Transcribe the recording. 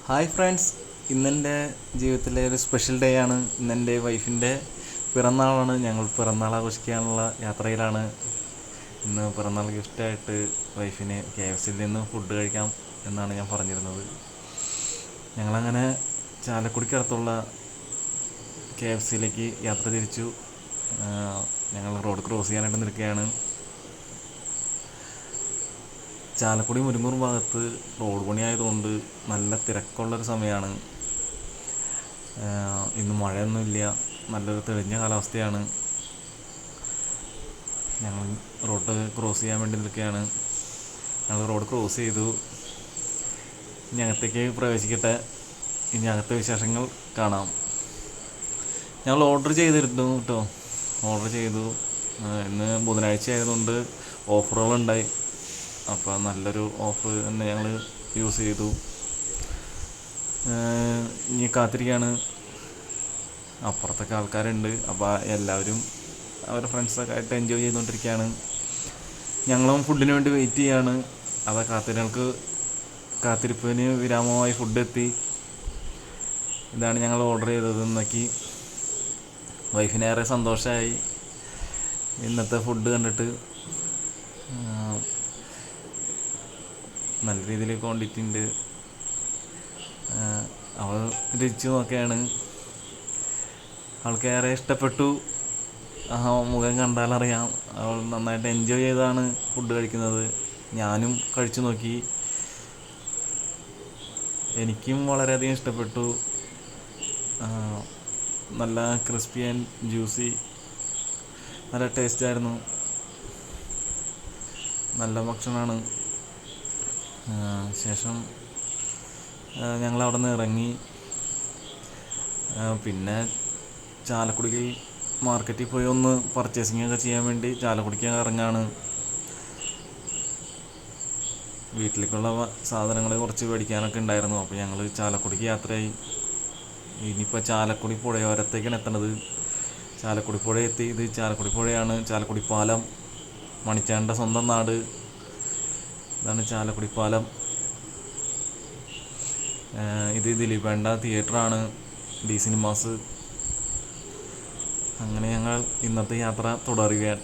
Hi friends, ഇന്നെൻ്റെ ജീവിതത്തിലെ ഒരു സ്പെഷ്യൽ ഡേ ആണ്. ഇന്നെൻ്റെ വൈഫിൻ്റെ പിറന്നാളാണ്. ഞങ്ങൾ പിറന്നാൾ ആഘോഷിക്കാനുള്ള യാത്രയിലാണ്. ഇന്ന് പിറന്നാൾ ഗിഫ്റ്റായിട്ട് വൈഫിന് KFCയിൽ നിന്ന് ഫുഡ് കഴിക്കാം എന്നാണ് ഞാൻ പറഞ്ഞിരുന്നത്. ഞങ്ങളങ്ങനെ ചാലക്കുടിക്കടുത്തുള്ള KFCയിലേക്ക് യാത്ര തിരിച്ചു. ഞങ്ങൾ റോഡ് ക്രോസ് ചെയ്യാനായിട്ട് നിൽക്കുകയാണ്. ചാലക്കുടി മുരിങ്ങൂർ ഭാഗത്ത് റോഡ് പണിയായതുകൊണ്ട് നല്ല തിരക്കുള്ളൊരു സമയമാണ്. ഇന്ന് മഴയൊന്നുമില്ല, നല്ലൊരു തെളിഞ്ഞ കാലാവസ്ഥയാണ്. ഞങ്ങൾ റോഡ് ക്രോസ് ചെയ്യാൻ വേണ്ടി നിൽക്കുകയാണ്. ഞങ്ങൾ റോഡ് ക്രോസ് ചെയ്തു. ഇനി അകത്തേക്ക് പ്രവേശിക്കട്ടെ. ഇനി അകത്തെ വിശേഷങ്ങൾ കാണാം. ഞങ്ങൾ ഓർഡർ ചെയ്തിരുന്നു കേട്ടോ. ഓർഡർ ചെയ്തു. ഇന്ന് ബുധനാഴ്ച ആയതുകൊണ്ട് ഓഫറുകളുണ്ടായി. അപ്പോൾ നല്ലൊരു ഓഫർ തന്നെ ഞങ്ങൾ യൂസ് ചെയ്തു. ഇനി കാത്തിരിക്കുകയാണ്. അപ്പുറത്തൊക്കെ ആൾക്കാരുണ്ട്. അപ്പോൾ എല്ലാവരും അവരുടെ ഫ്രണ്ട്സൊക്കെ ആയിട്ട് എൻജോയ് ചെയ്തുകൊണ്ടിരിക്കുകയാണ്. ഞങ്ങളും ഫുഡിന് വേണ്ടി വെയിറ്റ് ചെയ്യാണ്. അത് കാത്തിരിപ്പിന് വിരാമമായി ഫുഡ് എത്തി. ഇതാണ് ഞങ്ങൾ ഓർഡർ ചെയ്തത്. നോക്കി വൈഫിനേറെ സന്തോഷമായി ഇന്നത്തെ ഫുഡ് കണ്ടിട്ട്. നല്ല രീതിയിൽ ക്വാണ്ടിറ്റി ഉണ്ട്. അവൾ രുചിച്ച് നോക്കുകയാണ്. അവൾക്കേറെ ഇഷ്ടപ്പെട്ടു. മുഖം കണ്ടാലറിയാം അവൾ നന്നായിട്ട് എൻജോയ് ചെയ്താണ് ഫുഡ് കഴിക്കുന്നത്. ഞാനും കഴിച്ചു നോക്കി. എനിക്കും വളരെയധികം ഇഷ്ടപ്പെട്ടു. നല്ല ക്രിസ്പി ആൻഡ് ജ്യൂസി, നല്ല ടേസ്റ്റായിരുന്നു. നല്ല ഭക്ഷണമാണ്. ശേഷം ഞങ്ങൾ അവിടെ നിന്ന് ഇറങ്ങി. പിന്നെ ചാലക്കുടിയിൽ മാർക്കറ്റിൽ പോയി ഒന്ന് പർച്ചേസിങ് ഒക്കെ ചെയ്യാൻ വേണ്ടി ചാലക്കുടിക്ക് ഇറങ്ങാണ്. വീട്ടിലേക്കുള്ള സാധനങ്ങൾ കുറച്ച് മേടിക്കാനൊക്കെ ഉണ്ടായിരുന്നു. അപ്പോൾ ഞങ്ങൾ ചാലക്കുടിക്ക് യാത്രയായി. ഇനിയിപ്പോൾ ചാലക്കുടി പുഴയോരത്തേക്കാണ് എത്തണത്. ചാലക്കുടി പുഴ എത്തി. ഇത് ചാലക്കുടി പുഴയാണ്. ചാലക്കുടി പാലം, മണിച്ചാൻ്റെ സ്വന്തം നാട്. ഇതാണ് ചാലക്കുടി പാലം. ഇത് ദിലീപേണ്ട തിയേറ്ററാണ്, ഡി സിനിമാസ്. അങ്ങനെ ഞങ്ങൾ ഇന്നത്തെ യാത്ര തുടരുകയാണ്.